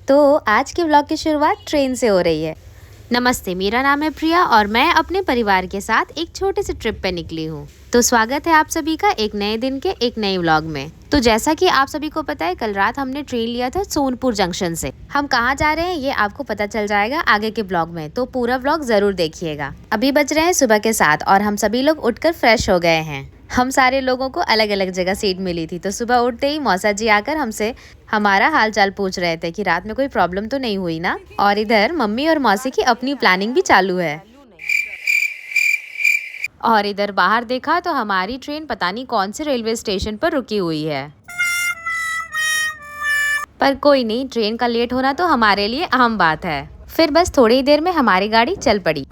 तो आज के व्लॉग की शुरुआत ट्रेन से हो रही है। नमस्ते, मेरा नाम है प्रिया और मैं अपने परिवार के साथ एक छोटे से ट्रिप पे निकली हूँ। तो स्वागत है आप सभी का एक नए दिन के एक नए व्लॉग में। तो जैसा कि आप सभी को पता है, कल रात हमने ट्रेन लिया था सोनपुर जंक्शन से। हम कहाँ जा रहे हैं ये आपको पता चल जाएगा आगे के ब्लॉग में, तो पूरा व्लॉग जरूर देखिएगा। अभी बज रहे हैं सुबह के 7 और हम सभी लोग उठकर फ्रेश हो गए हैं। हम सारे लोगों को अलग अलग जगह सीट मिली थी, तो सुबह उठते ही मौसा जी आकर हमसे हमारा हाल चाल पूछ रहे थे कि रात में कोई प्रॉब्लम तो नहीं हुई ना। और इधर मम्मी और मौसी की अपनी प्लानिंग भी चालू है। और इधर बाहर देखा तो हमारी ट्रेन पता नहीं कौन से रेलवे स्टेशन पर रुकी हुई है, पर कोई नहीं, ट्रेन का लेट होना तो हमारे लिए अहम बात है। फिर बस थोड़ी ही देर में हमारी गाड़ी चल पड़ी।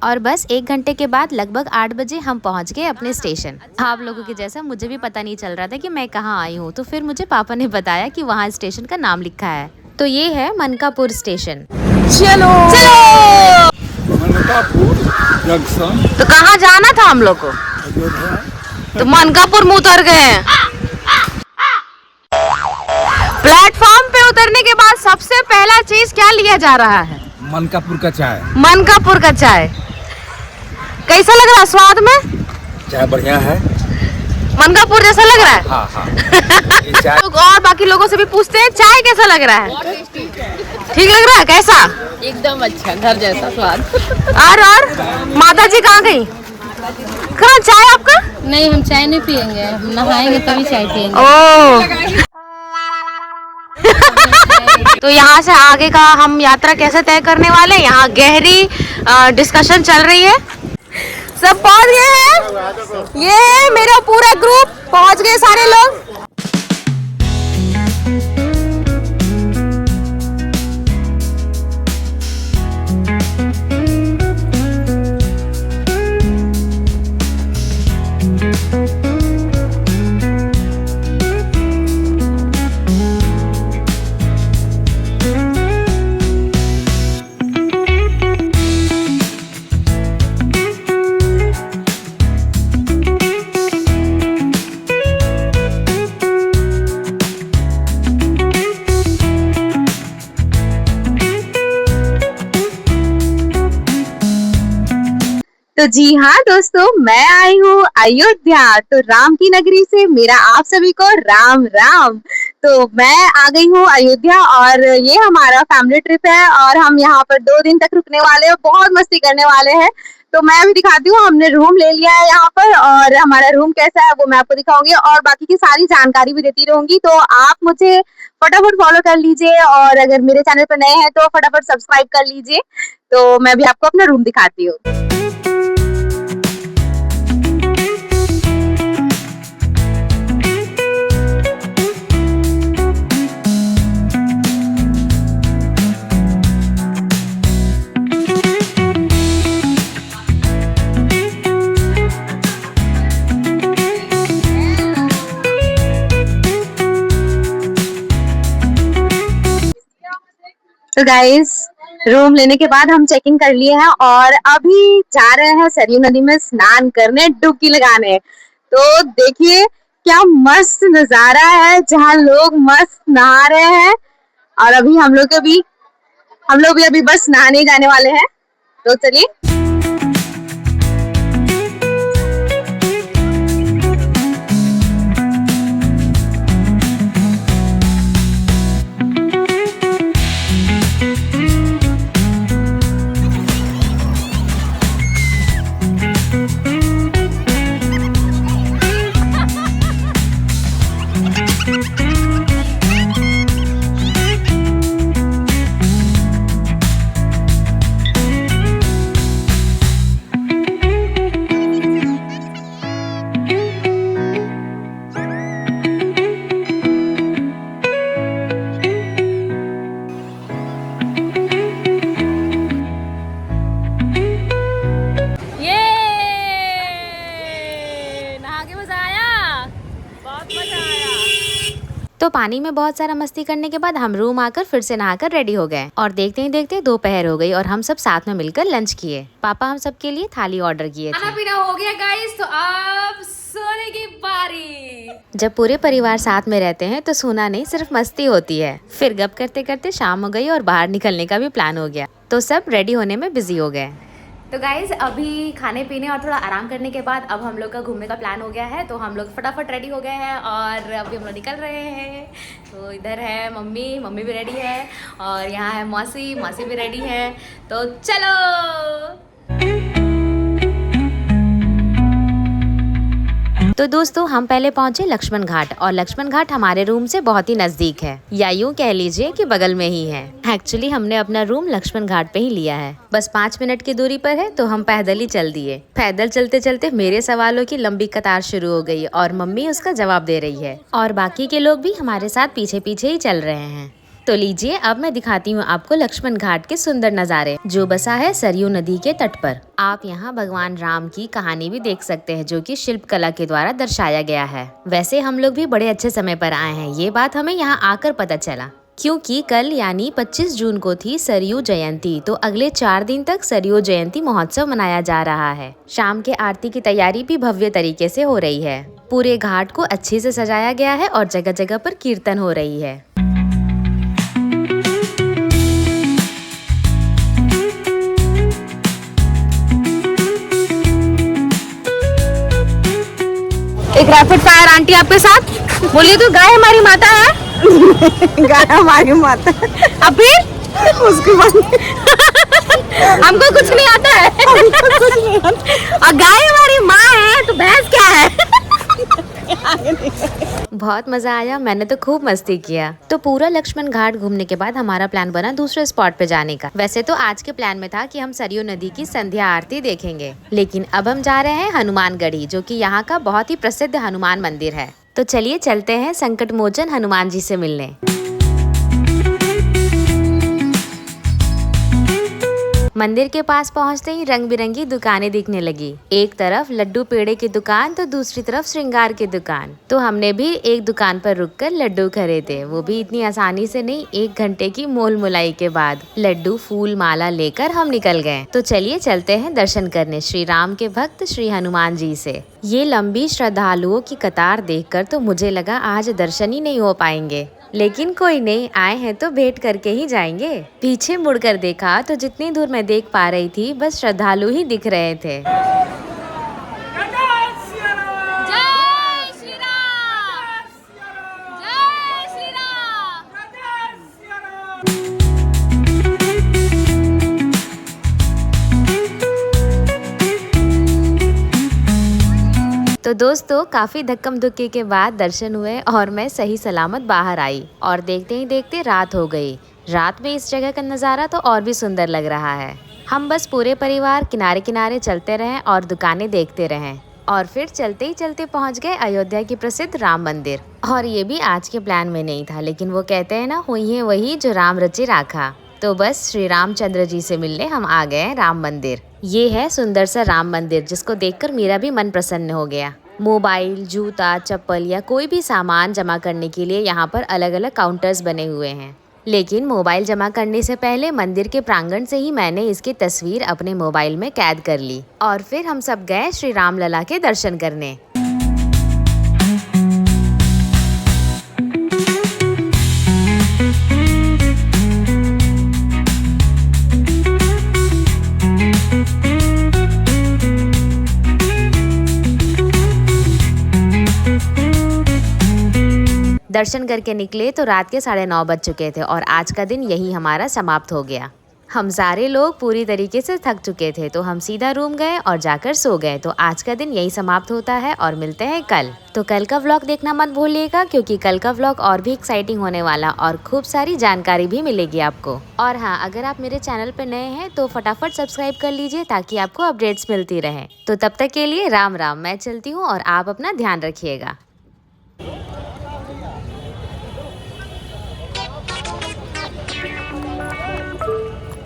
और बस 1 घंटे के बाद लगभग 8 बजे हम पहुंच गए अपने स्टेशन। आप लोगों के जैसा मुझे भी पता नहीं चल रहा था कि मैं कहाँ आई हूँ, तो फिर मुझे पापा ने बताया कि वहाँ स्टेशन का नाम लिखा है। तो ये है मनकापुर स्टेशन। चलो चलो। मनकापुर जंक्शन। तो कहाँ जाना था हम लोग को? तो मनकापुर में उतर गए हैं। प्लेटफॉर्म पे उतरने के बाद सबसे पहला चीज क्या लिया जा रहा है? मनकापुर का चाय। मनकापुर का चाय कैसा लग रहा है स्वाद में? चाय बढ़िया है, मनकापुर जैसा लग रहा है। हाँ हाँ। ये चाय और बाकी लोगों से भी पूछते हैं चाय कैसा लग रहा है? ठीक लग रहा है? कैसा? एकदम अच्छा, घर जैसा स्वाद। और माता जी कहाँ गई? कहाँ चाय आपका? नहीं, हम चाय नहीं पियेंगे, हम नहाएंगे तभी चाय पियेंगे। ओह। तो यहाँ से आगे का हम यात्रा कैसे तय करने वाले हैं, यहाँ गहरी डिस्कशन चल रही है। सब पहुँच गए हैं, ये मेरा पूरा ग्रुप पहुँच गए सारे लोग। तो जी हाँ दोस्तों, मैं आई हूँ अयोध्या। तो राम की नगरी से मेरा आप सभी को राम राम। तो मैं आ गई हूँ अयोध्या और ये हमारा फैमिली ट्रिप है और हम यहाँ पर 2 दिन तक रुकने वाले हैं, बहुत मस्ती करने वाले हैं। तो मैं अभी दिखाती हूँ, हमने रूम ले लिया है यहाँ पर और हमारा रूम कैसा है वो मैं आपको दिखाऊंगी और बाकी की सारी जानकारी भी देती रहूंगी। तो आप मुझे फटाफट फॉलो कर लीजिए और अगर मेरे चैनल पर नए हैं तो फटाफट सब्सक्राइब कर लीजिए। तो मैं भी आपको अपना रूम दिखाती हूँ। तो गाइस, रूम लेने के बाद हम चेक इन कर लिए हैं और अभी जा रहे हैं सरयू नदी में स्नान करने, डुबकी लगाने। तो देखिए क्या मस्त नजारा है, जहाँ लोग मस्त नहा रहे हैं और अभी हम लोग भी अभी बस नहाने जाने वाले हैं। तो चलिए। तो पानी में बहुत सारा मस्ती करने के बाद हम रूम आकर फिर से नहाकर रेडी हो गए और देखते ही देखते दोपहर हो गई और हम सब साथ में मिलकर लंच किए। पापा हम सब के लिए थाली ऑर्डर किए थे। खाना पीना हो गया गाइस, तो अब सोने की बारी। जब पूरे परिवार साथ में रहते हैं तो सोना नहीं सिर्फ मस्ती होती है। फिर गप करते करते शाम हो गई और बाहर निकलने का भी प्लान हो गया, तो सब रेडी होने में बिजी हो गए। तो गाइज अभी खाने पीने और थोड़ा आराम करने के बाद अब हम लोग का घूमने का प्लान हो गया है, तो हम लोग फटाफट रेडी हो गए हैं और अभी हम लोग निकल रहे हैं। तो इधर है मम्मी भी रेडी है और यहाँ है मौसी भी रेडी है, तो चलो। तो दोस्तों हम पहले पहुंचे लक्ष्मण घाट, और लक्ष्मण घाट हमारे रूम से बहुत ही नजदीक है, या यूँ कह लीजिए कि बगल में ही है। एक्चुअली हमने अपना रूम लक्ष्मण घाट पे ही लिया है, बस 5 मिनट की दूरी पर है, तो हम पैदल ही चल दिए। पैदल चलते चलते मेरे सवालों की लंबी कतार शुरू हो गई और मम्मी उसका जवाब दे रही है, और बाकी के लोग भी हमारे साथ पीछे पीछे ही चल रहे हैं। तो लीजिए अब मैं दिखाती हूँ आपको लक्ष्मण घाट के सुंदर नज़ारे, जो बसा है सरयू नदी के तट पर। आप यहाँ भगवान राम की कहानी भी देख सकते हैं, जो कि शिल्प कला के द्वारा दर्शाया गया है। वैसे हम लोग भी बड़े अच्छे समय पर आए हैं, ये बात हमें यहाँ आकर पता चला, क्योंकि कल यानी 25 जून को थी सरयू जयंती। तो अगले 4 दिन तक सरयू जयंती महोत्सव मनाया जा रहा है। शाम के आरती की तैयारी भी भव्य तरीके से हो रही है। पूरे घाट को अच्छे से सजाया गया है और जगह जगह पर कीर्तन हो रही है। एक रैपिड फायर आंटी आपके साथ, बोलिए तो गाय हमारी माता है। गाय हमारी माता। अब फिर उसके बाद हमको कुछ नहीं आता है। और गाय हमारी माँ है, तो भैंस क्या है? बहुत मजा आया, मैंने तो खूब मस्ती किया। तो पूरा लक्ष्मण घाट घूमने के बाद हमारा प्लान बना दूसरे स्पॉट पे जाने का। वैसे तो आज के प्लान में था कि हम सरयू नदी की संध्या आरती देखेंगे, लेकिन अब हम जा रहे हैं हनुमानगढ़ी, जो कि यहाँ का बहुत ही प्रसिद्ध हनुमान मंदिर है। तो चलिए चलते हैं संकट मोचन हनुमान जी से मिलने। मंदिर के पास पहुंचते ही रंग बिरंगी दुकानें दिखने लगी। एक तरफ लड्डू पेड़े की दुकान, तो दूसरी तरफ श्रृंगार की दुकान। तो हमने भी एक दुकान पर रुककर लड्डू खरीदे, वो भी इतनी आसानी से नहीं, 1 घंटे की मोल मुलाई के बाद। लड्डू फूल माला लेकर हम निकल गए। तो चलिए चलते हैं दर्शन करने श्री राम के भक्त श्री हनुमान जी से। ये लंबी श्रद्धालुओं की कतार देखकर तो मुझे लगा आज दर्शन ही नहीं हो पाएंगे, लेकिन कोई नहीं, आए हैं तो भेंट करके ही जाएंगे। पीछे मुड़कर देखा तो जितनी दूर मैं देख पा रही थी बस श्रद्धालु ही दिख रहे थे। तो दोस्तों काफी धक्कम धुक्की के बाद दर्शन हुए और मैं सही सलामत बाहर आई, और देखते ही देखते रात हो गई। रात में इस जगह का नज़ारा तो और भी सुंदर लग रहा है। हम बस पूरे परिवार किनारे किनारे चलते रहें और दुकानें देखते रहें, और फिर चलते ही चलते पहुंच गए अयोध्या की प्रसिद्ध राम मंदिर। और ये भी आज के प्लान में नहीं था, लेकिन वो कहते हैं ना, हुई है वही जो राम रचे राखा। तो बस श्री रामचंद्र जी से मिलने हम आ गए राम मंदिर। ये है सुंदर सा राम मंदिर, जिसको देखकर मेरा भी मन प्रसन्न हो गया। मोबाइल, जूता, चप्पल या कोई भी सामान जमा करने के लिए यहाँ पर अलग अलग काउंटर्स बने हुए हैं। लेकिन मोबाइल जमा करने से पहले मंदिर के प्रांगण से ही मैंने इसकी तस्वीर अपने मोबाइल में कैद कर ली, और फिर हम सब गए श्री राम लला के दर्शन करने। दर्शन करके निकले तो रात के 9:30 बज चुके थे, और आज का दिन यही हमारा समाप्त हो गया। हम सारे लोग पूरी तरीके से थक चुके थे, तो हम सीधा रूम गए और जाकर सो गए। तो आज का दिन यही समाप्त होता है, और मिलते हैं कल। तो कल का व्लॉग देखना मत भूलिएगा, क्योंकि कल का व्लॉग और भी एक्साइटिंग होने वाला, और खूब सारी जानकारी भी मिलेगी आपको। और हाँ, अगर आप मेरे चैनल पर नए हैं तो फटाफट सब्सक्राइब कर लीजिए, ताकि आपको अपडेट्स मिलती रहे। तो तब तक के लिए राम राम, मैं चलती हूँ और आप अपना ध्यान रखिएगा।